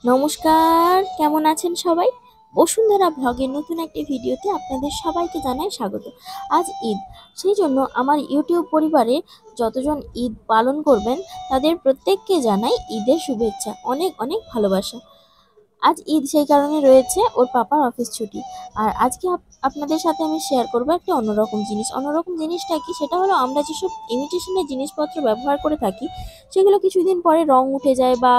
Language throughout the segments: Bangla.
নমস্কার, কেমন আছেন সবাই? বসুন্ধরা ব্লগের নতুন একটি ভিডিওতে আপনাদের সবাইকে জানাই স্বাগত। আজ ঈদ, সেই জন্য আমার ইউটিউব পরিবারে যতজন ঈদ পালন করবেন তাদের প্রত্যেককে জানাই ঈদের শুভেচ্ছা, অনেক অনেক ভালোবাসা। আজ ঈদ, সেই কারণে রয়েছে ওর পাপার অফিস ছুটি। আর আজকে আপনাদের সাথে আমি শেয়ার করবো একটা অন্যরকম জিনিস। অন্যরকম জিনিসটা কি, সেটা হলো আমরা যেসব ইমিটেশনের জিনিসপত্র ব্যবহার করে থাকি সেগুলো কিছুদিন পরে রং উঠে যায় বা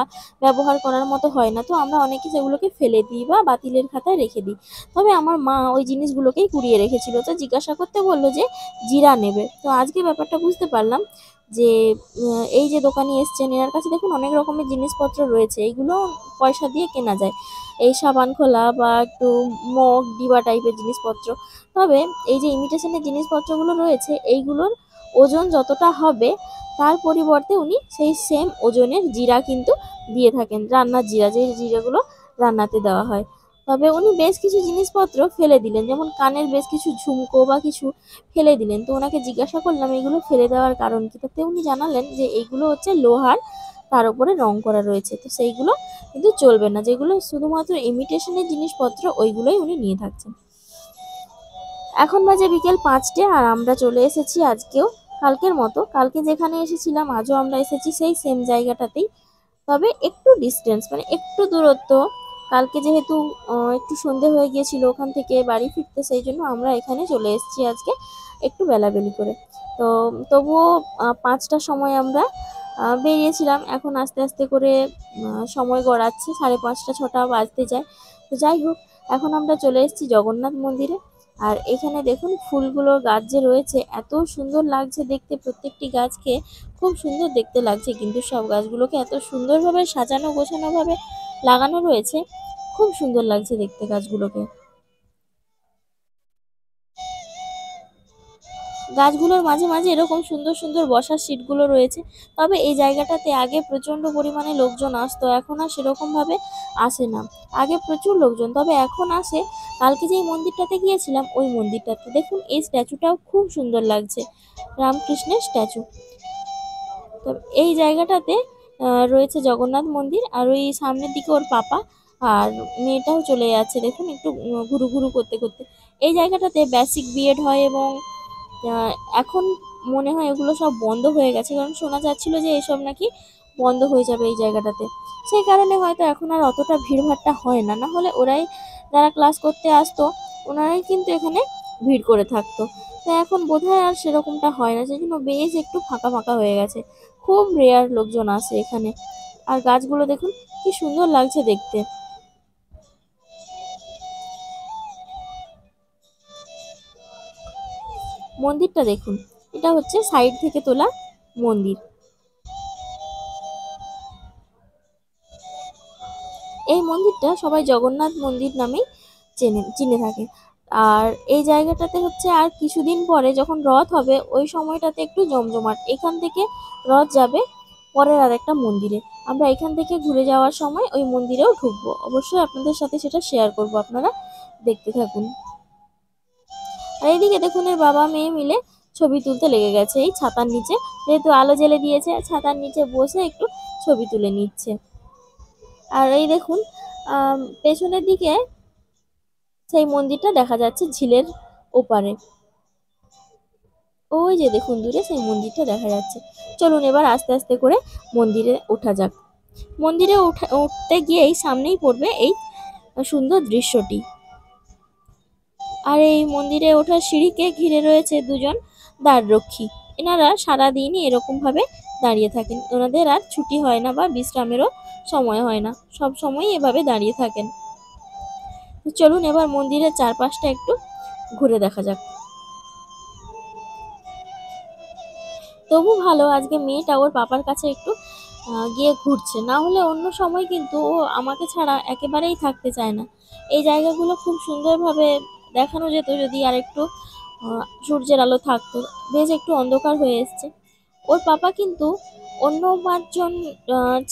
ব্যবহার করার মতো হয় না, তো আমরা অনেকে সেগুলোকে ফেলে দিই বা বাতিলের খাতায় রেখে দিই। তবে আমার মা ওই জিনিসগুলোকেই কুড়িয়ে রেখেছিল, তো জিজ্ঞাসা করতে বললো যে জিরা নেবে। তো আজকে ব্যাপারটা বুঝতে পারলাম যে এই যে দোকানি এসছেন, এনার কাছে দেখুন অনেক রকমের জিনিসপত্র রয়েছে, এইগুলো পয়সা দিয়ে কেনা যায়। এই সাবান খোলা বা একটু মগ ডিবা টাইপের জিনিসপত্র। তবে এই যে ইমিটেশনের জিনিসপত্রগুলো রয়েছে, এইগুলোর ওজন যতটা হবে তার পরিবর্তে উনি সেই সেম ওজনের জিরা কিন্তু দিয়ে থাকেন, রান্নার জিরা, যে জিরাগুলো রান্নাতে দেওয়া হয়। তবে উনি বেশ কিছু জিনিসপত্র ফেলে দিলেন, যেমন কানের বেশ কিছু ঝুমকো বা কিছু ফেলে দিলেন। তো ওনাকে জিজ্ঞাসা করলাম এগুলো ফেলে দেওয়ার কারণ কি, তাতে উনি জানালেন যে এইগুলো হচ্ছে লোহার, তার উপরে রং করা রয়েছে, তো সেইগুলো কিন্তু চলবে না। যেগুলো শুধুমাত্র ইমিটেশনের জিনিসপত্র ওইগুলোই উনি নিয়ে থাকছেন। এখন বাজে বিকেল 5টে, আর আমরা চলে এসেছি আজকেও কালকের মতো। কালকে যেখানে এসেছিলাম আজও আমরা এসেছি সেই সেম জায়গাটাতেই, তবে একটু ডিস্টেন্স, মানে একটু দূরত্ব। কালকে যেহেতু একটু সন্ধে হয়ে গিয়েছিল ওখান থেকে বাড়ি ফিরতে, সেই জন্য আমরা এখানে চলে এসেছি আজকে একটু বেলাবেলি করে। তো তবুও 5টার সময় আমরা বেরিয়েছিলাম। এখন আস্তে আস্তে করে সময় গড়াচ্ছে, 5:30 6টা বাজতে যায়। তো যাই হোক, এখন আমরা চলে এসেছি জগন্নাথ মন্দিরে। আর এখানে দেখুন ফুলগুলোর গাছ যে রয়েছে, এত সুন্দর লাগছে দেখতে, প্রত্যেকটি গাছকে খুব সুন্দর দেখতে লাগছে, কিন্তু সব গাছগুলোকে এত সুন্দরভাবে সাজানো গোছানোভাবে লাগানো রয়েছে, খুব সুন্দর লাগছে দেখতে গাছগুলোকে। গাছগুলোর মাঝে মাঝে এরকম সুন্দর সুন্দর বসার সিটগুলো রয়েছে। তবে এই জায়গাটাতে আগে প্রচণ্ড পরিমাণে লোকজন আসতো, এখন আর সেরকমভাবে আসে না। আগে প্রচুর লোকজন, তবে এখন আসে। কালকে যেই মন্দিরটাতে গিয়েছিলাম ওই মন্দিরটাতে দেখুন এই স্ট্যাচুটাও খুব সুন্দর লাগছে, রামকৃষ্ণের স্ট্যাচু। তো এই জায়গাটাতে রয়েছে জগন্নাথ মন্দির, আর ওই সামনের দিকে ওর পাপা আর মেয়েটাও চলে যাচ্ছে দেখুন একটু ঘুরু ঘুরু করতে করতে। এই জায়গাটাতে বেসিক বিএড হয়, এবং আহ, এখন মনে হয় এগুলো সব বন্ধ হয়ে গেছে, কারণ শোনা যাচ্ছিল যে এসব নাকি বন্ধ হয়ে যাবে এই জায়গাটাতে। সেই কারণে হয়তো এখন আর অতটা ভিড়ভাট্টা হয় না, না হলে ওরাই যারা ক্লাস করতে আসতো ওনারাই কিন্তু এখানে ভিড় করে থাকতো। তো এখন বোধহয় আর সেরকমটা হয় না, সেই জন্য বেশ একটু ফাঁকা ফাঁকা হয়ে গেছে। খুব রেয়ার লোকজন আসে এখানে। আর গাছগুলো দেখুন কি সুন্দর লাগছে দেখতে। মন্দিরটা দেখুন, এটা হচ্ছে সাইড থেকে তোলা মন্দির। এই মন্দিরটা সবাই জগন্নাথ মন্দির নামেই চিনে থাকে। আর এই জায়গাটাতে হচ্ছে আর কিছুদিন পরে যখন রথ হবে ওই সময়টাতে একটু জমজমাট। এখান থেকে রথ যাবে পরের আর একটা মন্দিরে, আমরা এখান থেকে ঘুরে যাওয়ার সময় ওই মন্দিরেও ঢুকবো, অবশ্যই আপনাদের সাথে সেটা শেয়ার করব, আপনারা দেখতে থাকুন। আর এইদিকে দেখুন এর বাবা মেয়ে মিলে ছবি তুলতে লেগে গেছে এই ছাতার নিচে, যেহেতু আলো জ্বেলে দিয়েছে ছাতার নিচে বসে একটু ছবি তুলে নিচ্ছে। আর এই দেখুন পেছনের দিকে সেই মন্দিরটা দেখা যাচ্ছে ঝিলের ওপারে। ওই যে দেখুন দূরে সেই মন্দিরটা দেখা যাচ্ছে। চলুন এবার আস্তে আস্তে করে মন্দিরে ওঠা যাক। মন্দিরে উঠতে গিয়েই সামনেই পড়বে এই সুন্দর দৃশ্যটি। আর এই মন্দিরে ওঠার সিঁড়িকে ঘিরে রয়েছে দুজন দ্বাররক্ষী। এনারা সারাদিনই এরকমভাবে দাঁড়িয়ে থাকেন, ওনাদের আর ছুটি হয় না বা বিশ্রামেরও সময় হয় না, সব সময়ই এভাবে দাঁড়িয়ে থাকেন। তো চলুন এবার মন্দিরের চারপাশটা একটু ঘুরে দেখা যাক। তবু ভালো আজকে মেয়েটা ওর পাপার কাছে একটু গিয়ে ঘুরছে, না হলে অন্য সময় কিন্তু ও আমাকে ছাড়া একেবারেই থাকতে চায় না। এই জায়গাগুলো খুব সুন্দরভাবে দেখানো যেত যদি আর একটু সূর্যের আলো থাকতো। বেশ একটু অন্ধকার হয়ে এসছে। ওর পাপা কিন্তু অন্য 5জন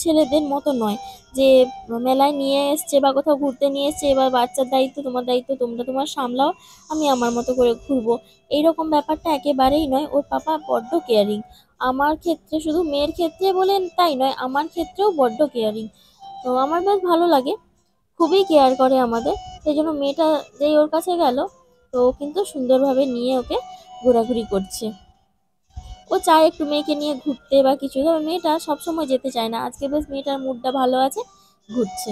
ছেলেদের মতো নয়, যে মেলায় নিয়ে এসছে বা কোথাও ঘুরতে নিয়ে এসছে এবার বাচ্চার দায়িত্ব তোমার দায়িত্ব, তোমরা তোমার সামলাও, আমি আমার মতো করে ঘুরবো। এইরকম ব্যাপারটা একেবারেই নয়, ওর পাপা বড্ড কেয়ারিং। আমার ক্ষেত্রে, শুধু মেয়ের ক্ষেত্রে বলেন তাই নয়, আমার ক্ষেত্রেও বড্ড কেয়ারিং। তো আমার বেশ ভালো লাগে, খুবই কেয়ার করে আমাদের। সেই জন্য মেয়েটা যেই ওর কাছে গেল, তো ও কিন্তু সুন্দরভাবে নিয়ে ওকে ঘোরাঘুরি করছে। ও চায় একটু মেয়েকে নিয়ে ঘুরতে বা কিছু, তবে মেয়েটা সবসময় যেতে চায় না। আজকে বেশ মেয়েটার মুডটা ভালো আছে, ঘুরছে।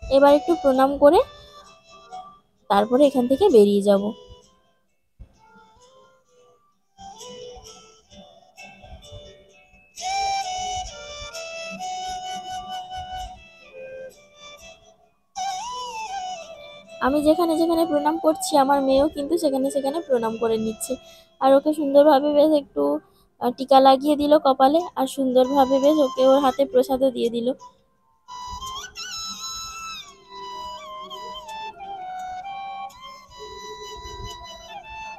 এবার একটু প্রণাম করে তারপরে এখান থেকে বেরিয়ে যাব। আমি যেখানে যেখানে প্রণাম করছি, আমার মেয়েও কিন্তু সেখানে সেখানে প্রণাম করে নিচ্ছে। আর ওকে সুন্দরভাবে বেশ একটু টিকা লাগিয়ে দিল কপালে, আর সুন্দরভাবে বেশ ওকে ওর হাতে প্রসাদও দিয়ে দিল।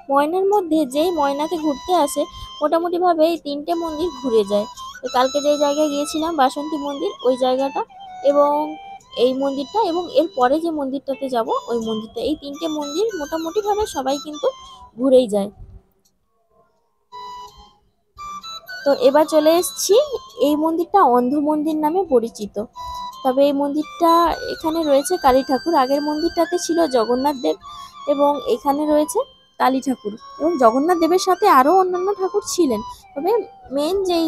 ময়নার মধ্যে যেই ময়নাকে ঘুরতে আসে, মোটামুটি ভাবে এই 3টে মন্দির ঘুরে যায়। তো কালকে যে জায়গায় গিয়েছিলাম বাসন্তী মন্দির, ওই জায়গাটা, এবং এই মন্দিরটা, এবং এর পরে যে মন্দিরটাতে যাব ওই মন্দিরটা, এই 3টে মন্দির মোটামুটি ভাবে সবাই কিন্তু ঘুরেই যায়। তো এবার চলে এসেছি, এই মন্দিরটা অন্ধ মন্দির নামে পরিচিত। তবে এই মন্দিরটা, এখানে রয়েছে কালী ঠাকুর, আগের মন্দিরটাতে ছিল জগন্নাথ দেব, এবং এখানে রয়েছে কালী ঠাকুর, এবং জগন্নাথ দেবের সাথে আরও অন্যান্য ঠাকুর ছিলেন। তবে মেন যেই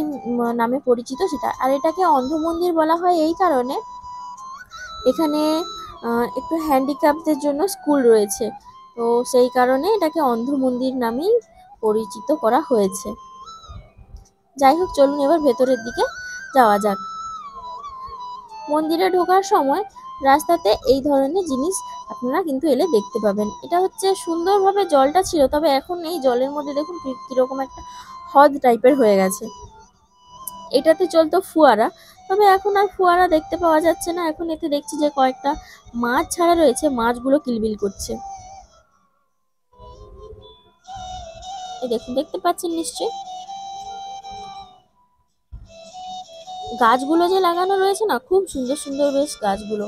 নামে পরিচিত সেটা। আর এটাকে অন্ধ মন্দির বলা হয় এই কারণে, এখানে একটু হ্যান্ডিক্যাপদের জন্য স্কুল রয়েছে। তো সেই কারণে এটাকে অন্ধ মন্দির নামেই পরিচিত করা হয়েছে। যাই হোক, চলুন এবার ভেতরের দিকে যাওয়া যাক। মন্দিরে ঢোকার সময় রাস্তাতে এই ধরনের জিনিস আপনারা কিন্তু এলে দেখতে পাবেন। এটা হচ্ছে সুন্দরভাবে জলটা ছিল, তবে এখন এই জলের মধ্যে দেখুন কিরকম একটা হ্রদ টাইপের হয়ে গেছে। এটাতে চলতো ফোয়ারা, তবে এখন আর ফোয়ারা দেখতে পাওয়া যাচ্ছে না। এখন এতে দেখছি যে কয়েকটা মাছ ছাড়া রয়েছে, মাছগুলো কিলবিল করছে। এই দেখুন, দেখতে পাচ্ছেন নিশ্চয়ই। গাছগুলো যে লাগানো রয়েছে না, খুব সুন্দর সুন্দর বেশ গাছগুলো।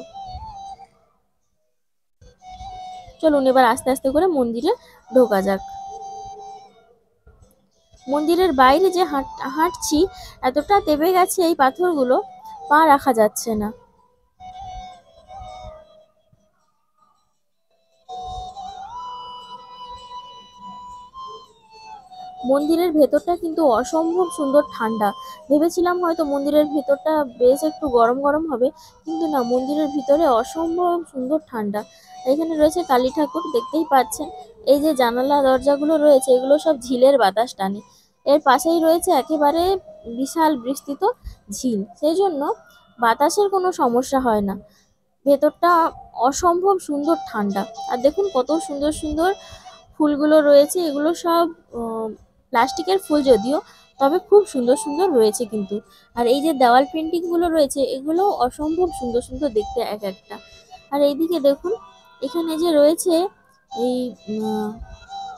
চলুন এবার আস্তে আস্তে করে মন্দিরে ঢোকা যাক। মন্দিরের বাইরে যে হাঁটছি, এতটা দেবে গেছে এই পাথরগুলো, পা রাখা যাচ্ছে না। মন্দিরের ভেতরটা কিন্তু অসম্ভব সুন্দর ঠান্ডা। ভেবেছিলাম হয়তো মন্দিরের ভেতরটা বেশ একটু গরম গরম হবে, কিন্তু না, মন্দিরের ভিতরে অসম্ভব সুন্দর ঠান্ডা। এখানে রয়েছে কালী ঠাকুর, দেখতেই পাচ্ছেন। এই যে জানালা দরজাগুলো রয়েছে, এগুলো সব ঝিলের বাতাস টানে। এর পাশেই রয়েছে একেবারে বিশাল বিস্তৃত ঝিল, সেই জন্য বাতাসের কোনো সমস্যা হয় না। ভেতরটা অসম্ভব সুন্দর ঠান্ডা। আর দেখুন কত সুন্দর সুন্দর ফুলগুলো রয়েছে, এগুলো সব প্লাস্টিকের ফুল যদিও, তবে খুব সুন্দর সুন্দর রয়েছে কিন্তু। আর এই যে দেওয়াল পেন্টিংগুলো রয়েছে, এগুলো অসম্ভব সুন্দর সুন্দর দেখতে এক একটা। আর এইদিকে দেখুন, এখানে যে রয়েছে এই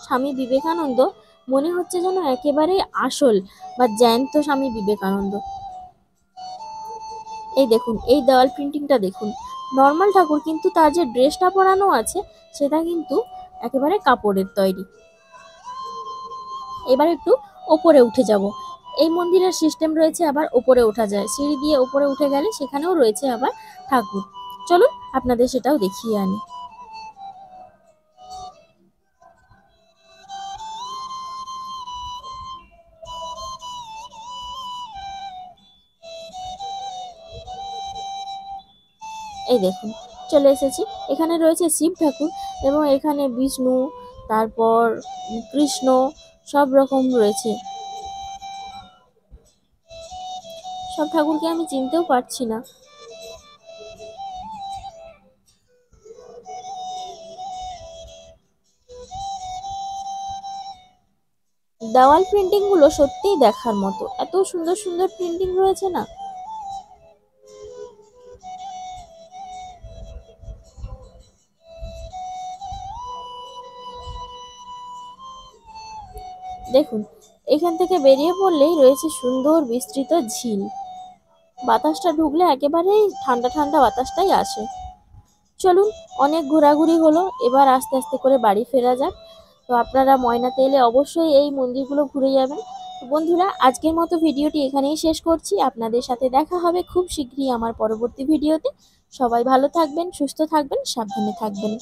স্বামী বিবেকানন্দ, মনে হচ্ছে যেন একেবারে আসল বা জ্যান্ত স্বামী বিবেকানন্দ। এই দেখুন, এই দেওয়াল প্রিন্টিংটা দেখুন। নর্মাল ঠাকুর, কিন্তু তার যে ড্রেসটা পরানো আছে সেটা কিন্তু একেবারে কাপড়ের তৈরি। এবার একটু ওপরে উঠে যাব। এই মন্দিরের সিস্টেম রয়েছে, আবার ওপরে ওঠা যায়, সিঁড়ি দিয়ে ওপরে উঠে গেলে সেখানেও রয়েছে আবার ঠাকুর। চলুন আপনাদের সেটাও দেখিয়ে আনি। এই দেখুন, চলে এসেছি। এখানে রয়েছে শিব ঠাকুর, এবং এখানে বিষ্ণু, তারপর কৃষ্ণ, সব রকম রয়েছে। সব ঠাকুরকে আমি চিনতেও পারছি না। দেওয়াল প্রিন্টিং গুলো সত্যিই দেখার মতো, এত সুন্দর সুন্দর প্রিন্টিং রয়েছে না। দেখুন, এখান থেকে বেরিয়ে পড়লেই রয়েছে সুন্দর বিস্তৃত ঝিল। বাতাসটা ঢুকলে একেবারেই ঠান্ডা ঠান্ডা বাতাসটাই আসে। চলুন, অনেক ঘোরাঘুরি হলো, এবার আস্তে আস্তে করে বাড়ি ফেরা যাক। তো আপনারা ময়নাতে এলে অবশ্যই এই মন্দিরগুলো ঘুরে যাবেন। তো বন্ধুরা, আজকের মতো ভিডিওটি এখানেই শেষ করছি। আপনাদের সাথে দেখা হবে খুব শীঘ্রই আমার পরবর্তী ভিডিওতে। সবাই ভালো থাকবেন, সুস্থ থাকবেন, সাবধানে থাকবেন।